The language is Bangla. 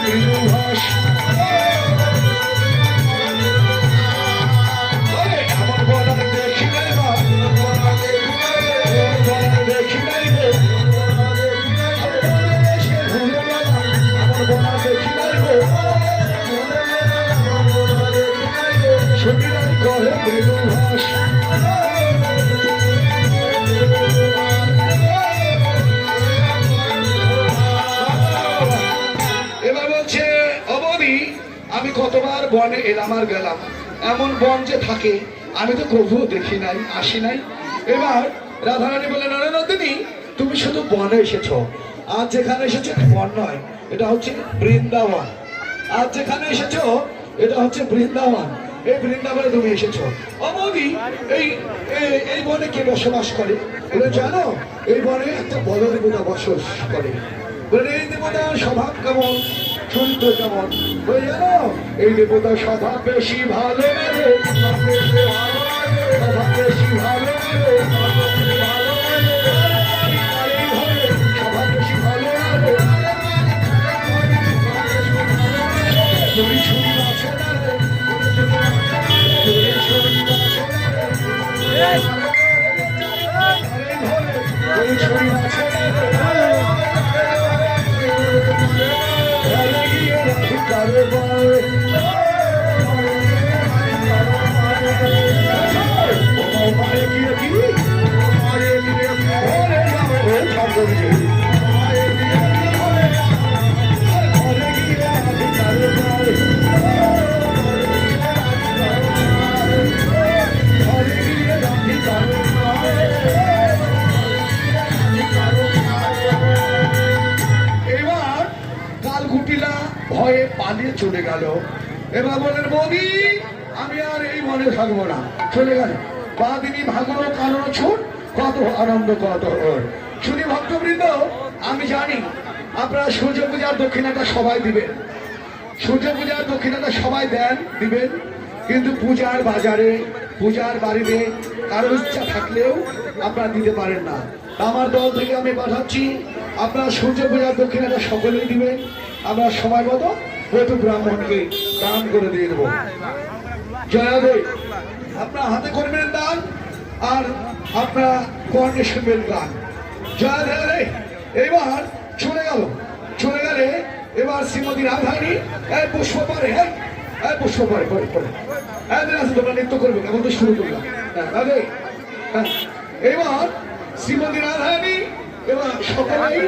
মৃদুভাস আমার বলার দেখি নাই মা দেখি নাই গো আমার বলার দেখি নাই গো সঙ্গীরা করে মৃদুভাস আমি কতবার বনে এলাম আর গেলাম, এমন বন যে থাকে আমি তো কবুও দেখি নাই, আসি নাই। এবার রাধারানী বলে নরেন্দ্রদিনী তুমি শুধু বনে এসেছো, আজ যেখানে এসেছো বন নয়, এটা হচ্ছে বৃন্দাবন। আজ যেখানে এসেছো এটা হচ্ছে বৃন্দাবন, এই বৃন্দাবনে তুমি এসেছো। অমনি এই এই বনে কে বসবাস করে বলে জানো? এই বনে একটা বড় দেবতা বসবাস করে। বলে এই দেবতার স্বভাব কেমন, চরিত্র কেমন বলে জানো? এই দেবতার স্বভাব বেশি ভালো লাগে, স্বভাব বেশি ভালো লাগে, স্বভাব বেশি ভালো লাগে। তুমি ছবি আছে না রে, তুমি ছবি আছে না রে, তুমি ছবি আছে না রে। ভয়ে পালিয়ে চলে গেল। এবার বলেন বৌদি আমি আর এই মনে থাকবো না, চলে গেল। বাদিনী ভাগলো কারণ ছুট, কত আনন্দ কত ওর। শুনি ভক্তবৃন্দ আমি জানি আপনারা সূর্য পূজার দক্ষিণাটা সবাই দিবেন, সূর্য পূজার দক্ষিণাটা সবাই দেন দিবেন, কিন্তু পূজার বাজারে পূজার বাড়িতে কারো ইচ্ছা থাকলেও আপনারা দিতে পারেন না। আমার দল থেকে আমি পাঠাচ্ছি আপনারা সূর্য পূজার দক্ষিণাটা সকলেই দিবেন। আমরা সময় মতো প্রতি ব্রাহ্মণকে দান করে দিয়ে দেবো। জয়াদে আপনার হাতে করবেন দান আর আপনারা কর্ণে শুনবেন গান। জয়াদে এবার চলে গেল, চলে গেলে এবার শ্রীমতী রাধারানী পুষ্প পরে, হ্যাঁ পুষ্প পরে পরে পরে তোমরা নৃত্য করবে, কেমন তো শুরু করলাম। হ্যাঁ এবার শ্রীমতী রাধারানী এবার সকলেই